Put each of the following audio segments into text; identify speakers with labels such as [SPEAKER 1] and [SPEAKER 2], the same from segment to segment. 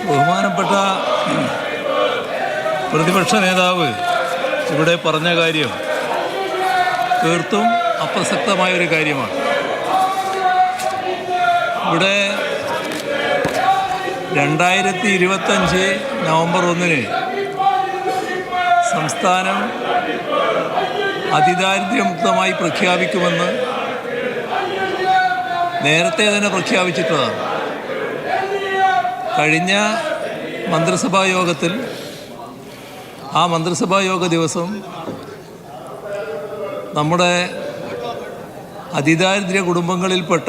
[SPEAKER 1] ബഹുമാനപ്പെട്ട പ്രതിപക്ഷ നേതാവ് ഇവിടെ പറഞ്ഞ കാര്യം തീർത്തും അപ്രസക്തമായൊരു കാര്യമാണ്. ഇവിടെ 2025 നവംബർ 1 സംസ്ഥാനം അതിദാരിദ്ര്യമുക്തമായി പ്രഖ്യാപിക്കുമെന്ന് നേരത്തെ തന്നെ പ്രഖ്യാപിച്ചിട്ടുള്ളതാണ്. കഴിഞ്ഞ മന്ത്രിസഭാ യോഗത്തിൽ ആ മന്ത്രിസഭാ യോഗ ദിവസം നമ്മുടെ അതിദാരിദ്ര്യ കുടുംബങ്ങളിൽപ്പെട്ട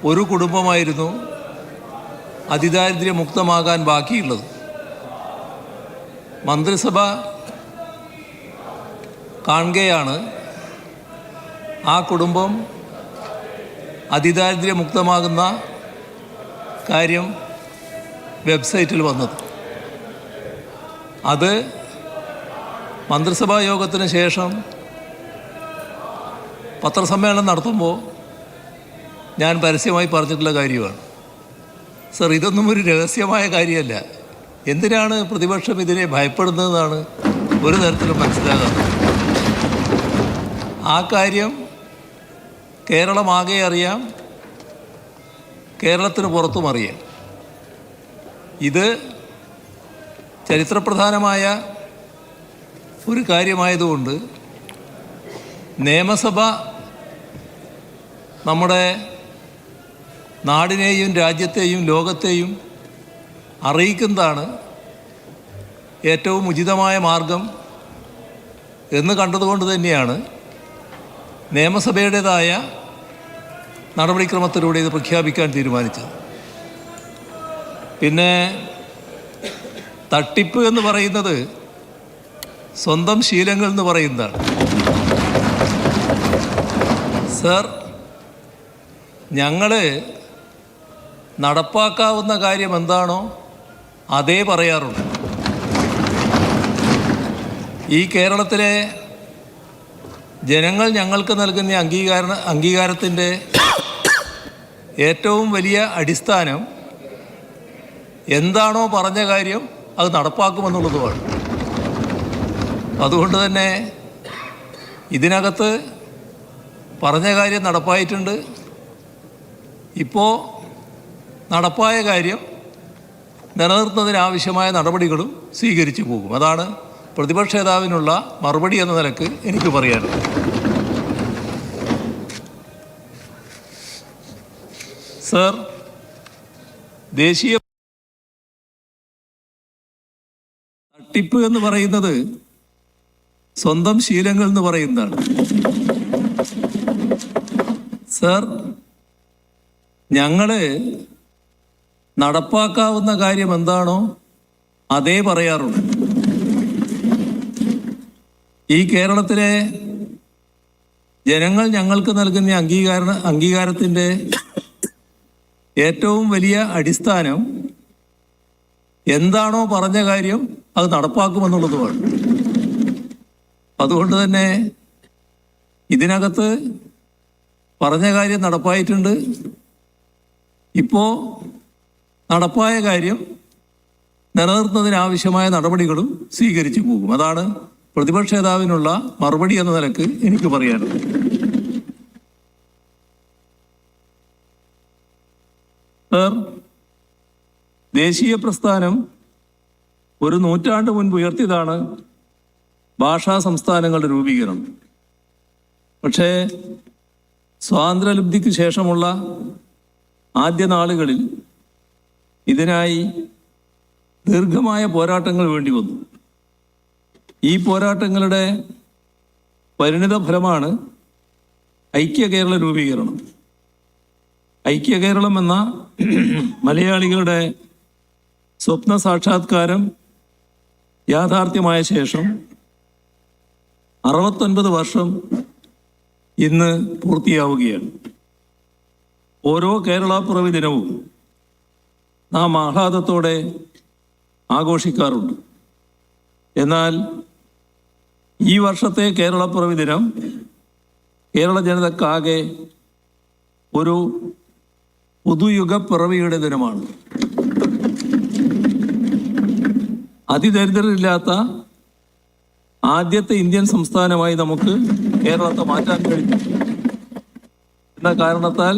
[SPEAKER 1] ഒരു കുടുംബമായിരുന്നു അതിദാരിദ്ര്യമുക്തമാകാൻ ബാക്കിയുള്ളത്. മന്ത്രിസഭ കാണുകയാണ് ആ കുടുംബം അതിദാരിദ്ര്യമുക്തമാകുന്ന കാര്യം വെബ്സൈറ്റിൽ വന്നത്. അത് മന്ത്രിസഭാ യോഗത്തിന് ശേഷം പത്രസമ്മേളനം നടത്തുമ്പോൾ ഞാൻ പരസ്യമായി പറഞ്ഞിട്ടുള്ള കാര്യമാണ്. സർ, ഇതൊന്നും ഒരു രഹസ്യമായ കാര്യമല്ല. എന്തിനാണ് പ്രതിപക്ഷം ഇതിനെ ഭയപ്പെടുന്നതെന്നാണ് ഒരു തരത്തിലും മനസ്സിലാകാത്തത്. ആ കാര്യം കേരളമാകെ അറിയാം, കേരളത്തിന് പുറത്തും അറിയാം. ഇത് ചരിത്രപ്രധാനമായ ഒരു കാര്യമായതുകൊണ്ട് നിയമസഭ നമ്മുടെ നാടിനെയും രാജ്യത്തെയും ലോകത്തെയും അറിയിക്കുന്നതാണ് ഏറ്റവും ഉചിതമായ മാർഗം എന്ന് കണ്ടതുകൊണ്ട് തന്നെയാണ് നിയമസഭയുടേതായ നടപടിക്രമത്തിലൂടെ ഇത് പ്രഖ്യാപിക്കാൻ തീരുമാനിച്ചത്. പിന്നെ തട്ടിപ്പ് എന്ന് പറയുന്നത് സ്വന്തം ശീലങ്ങൾ എന്ന് പറയുന്നതാണ്. സർ, ഞങ്ങൾ നടപ്പാക്കാവുന്ന കാര്യം എന്താണോ അതേ പറയാറുള്ളൂ. ഈ കേരളത്തിലെ ജനങ്ങൾ ഞങ്ങൾക്ക് നൽകുന്ന അംഗീകാരത്തിൻ്റെ ഏറ്റവും വലിയ അടിസ്ഥാനം എന്താണോ പറഞ്ഞ കാര്യം അത് നടപ്പാക്കുമെന്നുള്ളതുമാണ്. അതുകൊണ്ട് തന്നെ ഇതിനകത്ത് പറഞ്ഞ കാര്യം നടപ്പായിട്ടുണ്ട്. ഇപ്പോൾ നടപ്പായ കാര്യം നിലനിർത്തുന്നതിനാവശ്യമായ നടപടികളും സ്വീകരിച്ചു പോകും. അതാണ് പ്രതിപക്ഷ നേതാവിനുള്ള മറുപടി എന്ന നിലക്ക് എനിക്ക് പറയാനുള്ളത്. സർ, ദേശീയ തട്ടിപ്പ് എന്ന് പറയുന്നത് സ്വന്തം ശീലങ്ങൾ എന്ന് പറയുന്നതാണ്. സർ, ഞങ്ങൾ നടപ്പാക്കാവുന്ന കാര്യം എന്താണോ അതേ പറയാറുള്ളൂ. ഈ കേരളത്തിലെ ജനങ്ങൾ ഞങ്ങൾക്ക് നൽകുന്ന അംഗീകാരത്തിൻ്റെ ഏറ്റവും വലിയ അടിസ്ഥാനം എന്താണോ പറഞ്ഞ കാര്യം അത് നടപ്പാക്കുമെന്നുള്ളതുമാണ്. അതുകൊണ്ട് തന്നെ ഇതിനകത്ത് പറഞ്ഞ കാര്യം നടപ്പായിട്ടുണ്ട്. ഇപ്പോൾ നടപ്പായ കാര്യം നിലനിർത്തുന്നതിനാവശ്യമായ നടപടികളും സ്വീകരിച്ചു പോകും. അതാണ് പ്രതിപക്ഷ നേതാവിനുള്ള മറുപടി എന്ന നിലക്ക് എനിക്ക് പറയാനുള്ളത്. സർ, ദേശീയ പ്രസ്ഥാനം ഒരു നൂറ്റാണ്ട് മുൻപ് ഉയർത്തിയതാണ് ഭാഷാ സംസ്ഥാനങ്ങളുടെ രൂപീകരണം. പക്ഷേ സ്വാതന്ത്ര്യലബ്ധിക്ക് ശേഷമുള്ള ആദ്യ നാളുകളിൽ ഇതിനായി ദീർഘമായ പോരാട്ടങ്ങൾ വേണ്ടി വന്നു. ഈ പോരാട്ടങ്ങളുടെ പരിണിത ഫലമാണ് ഐക്യ കേരള രൂപീകരണം. ഐക്യ കേരളം എന്ന മലയാളികളുടെ സ്വപ്ന സാക്ഷാത്കാരം യാഥാർത്ഥ്യമായ ശേഷം 69 വർഷം ഇന്ന് പൂർത്തിയാവുകയാണ്. ഓരോ കേരളപ്പിറവി ദിനവും നാം ആഹ്ലാദത്തോടെ ആഘോഷിക്കാറുണ്ട്. എന്നാൽ ഈ വർഷത്തെ കേരളപ്പിറവി ദിനം കേരള ജനതക്കാകെ ഒരു പുതുയുഗ പിറവിയുടെ ദിനമാണ്. അതിദരിദ്രരില്ലാത്ത ആദ്യത്തെ ഇന്ത്യൻ സംസ്ഥാനമായി നമുക്ക് കേരളത്തെ മാറ്റാൻ കഴിഞ്ഞു എന്ന കാരണത്താൽ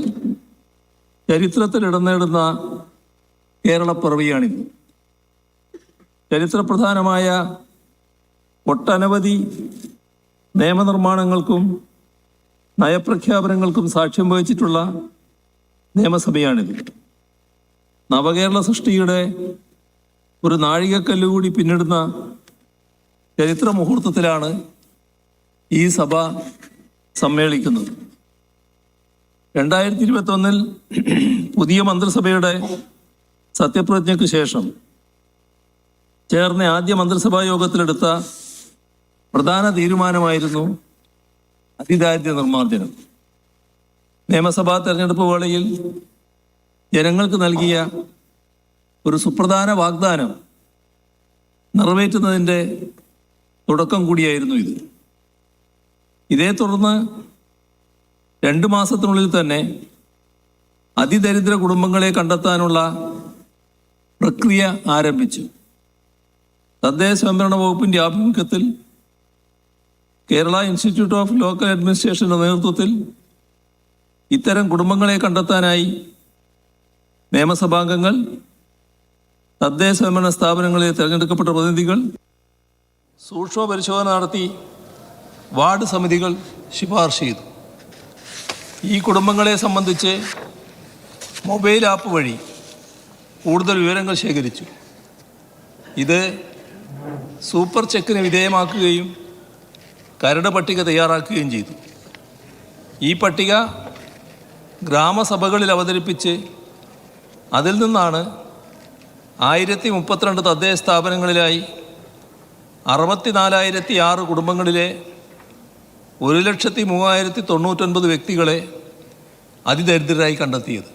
[SPEAKER 1] ചരിത്രത്തിൽ ഇടം നേടുന്ന കേരളപ്പിറവിയാണിത്. ചരിത്രപ്രധാനമായ ഒട്ടനവധി നിയമനിർമ്മാണങ്ങൾക്കും നയപ്രഖ്യാപനങ്ങൾക്കും സാക്ഷ്യം വഹിച്ചിട്ടുള്ള നിയമസഭയാണിത്. നവകേരള സൃഷ്ടിയുടെ ഒരു നാഴികക്കല്ലുകൂടി പിന്നിടുന്ന ചരിത്ര മുഹൂർത്തത്തിലാണ് ഈ സഭ സമ്മേളിക്കുന്നത്. 2021 പുതിയ മന്ത്രിസഭയുടെ സത്യപ്രതിജ്ഞയ്ക്ക് ശേഷം ചേർന്ന ആദ്യ മന്ത്രിസഭാ യോഗത്തിലെടുത്ത പ്രധാന തീരുമാനമായിരുന്നു അതിദാരിദ്ര്യ നിർമ്മാർജ്ജനം. നിയമസഭാ തെരഞ്ഞെടുപ്പ് വേളയിൽ ജനങ്ങൾക്ക് നൽകിയ ഒരു സുപ്രധാന വാഗ്ദാനം നിറവേറ്റുന്നതിൻ്റെ തുടക്കം കൂടിയായിരുന്നു ഇത്. ഇതേ തുടർന്ന് 2 മാസത്തിനുള്ളിൽ തന്നെ അതിദരിദ്ര കുടുംബങ്ങളെ കണ്ടെത്താനുള്ള പ്രക്രിയ ആരംഭിച്ചു. തദ്ദേശ സ്വയംഭരണ വകുപ്പിൻ്റെ ആഭിമുഖ്യത്തിൽ കേരള ഇൻസ്റ്റിറ്റ്യൂട്ട് ഓഫ് ലോക്കൽ അഡ്മിനിസ്ട്രേഷൻ്റെ നേതൃത്വത്തിൽ ഇത്തരം കുടുംബങ്ങളെ കണ്ടെത്താനായി നിയമസഭാംഗങ്ങൾ, തദ്ദേശ സ്വയംഭരണ സ്ഥാപനങ്ങളിലെ തിരഞ്ഞെടുക്കപ്പെട്ട പ്രതിനിധികൾ സൂക്ഷ്മ പരിശോധന നടത്തി വാർഡ് സമിതികൾ ശുപാർശ ചെയ്തു. ഈ കുടുംബങ്ങളെ സംബന്ധിച്ച് മൊബൈൽ ആപ്പ് വഴി കൂടുതൽ വിവരങ്ങൾ ശേഖരിച്ചു. ഇത് സൂപ്പർ ചെക്കിന് വിധേയമാക്കുകയും കരട് പട്ടിക തയ്യാറാക്കുകയും ചെയ്തു. ഈ പട്ടിക ഗ്രാമസഭകളിൽ അവതരിപ്പിച്ച് അതിൽ നിന്നാണ് 1032 തദ്ദേശ സ്ഥാപനങ്ങളിലായി 64,006 കുടുംബങ്ങളിലെ 1,03,099 വ്യക്തികളെ അതിദരിദ്രരായി കണ്ടെത്തിയത്.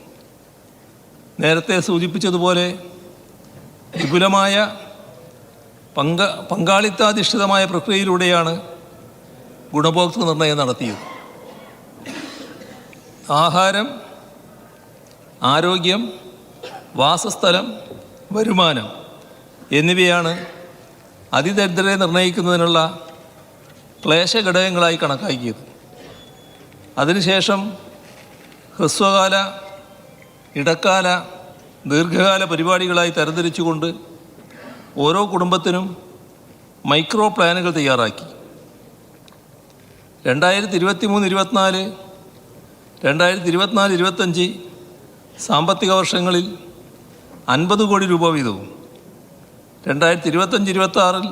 [SPEAKER 1] നേരത്തെ സൂചിപ്പിച്ചതുപോലെ വിപുലമായ പങ്കാളിത്താധിഷ്ഠിതമായ പ്രക്രിയയിലൂടെയാണ് ഗുണഭോക്തൃ നിർണയം നടത്തിയത്. ആഹാരം, ആരോഗ്യം, വാസസ്ഥലം, വരുമാനം എന്നിവയാണ് അതിദരിദ്രരെ നിർണയിക്കുന്നതിനുള്ള ക്ലേശഘടകങ്ങളായി കണക്കാക്കിയത്. അതിനുശേഷം ഹ്രസ്വകാല, ഇടക്കാല, ദീർഘകാല പരിപാടികളായി തരംതിരിച്ചുകൊണ്ട് ഓരോ കുടുംബത്തിനും മൈക്രോ പ്ലാനുകൾ തയ്യാറാക്കി. 2023-24, 2024-25 സാമ്പത്തിക വർഷങ്ങളിൽ 50 കോടി രൂപ വീതവും 2025-26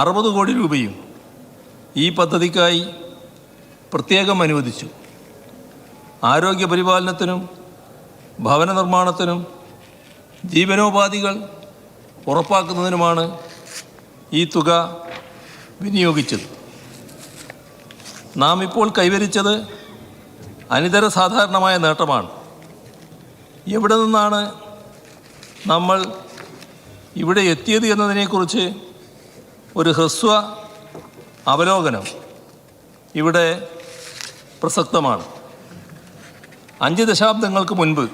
[SPEAKER 1] 60 കോടി രൂപയും ഈ പദ്ധതിക്കായി പ്രത്യേകം അനുവദിച്ചു. ആരോഗ്യ പരിപാലനത്തിനും ഭവന നിർമ്മാണത്തിനും ജീവനോപാധികൾ ഉറപ്പാക്കുന്നതിനുമാണ് ഈ തുക വിനിയോഗിച്ചത്. നാം ഇപ്പോൾ കൈവരിച്ചത് അനിതര സാധാരണമായ നേട്ടമാണ്. എവിടെ നിന്നാണ് നമ്മൾ ഇവിടെ എത്തിയത് എന്നതിനെക്കുറിച്ച് ഒരു ഹ്രസ്വ അവലോകനം ഇവിടെ പ്രസക്തമാണ്. 5 ദശാബ്ദങ്ങൾക്ക് മുൻപ്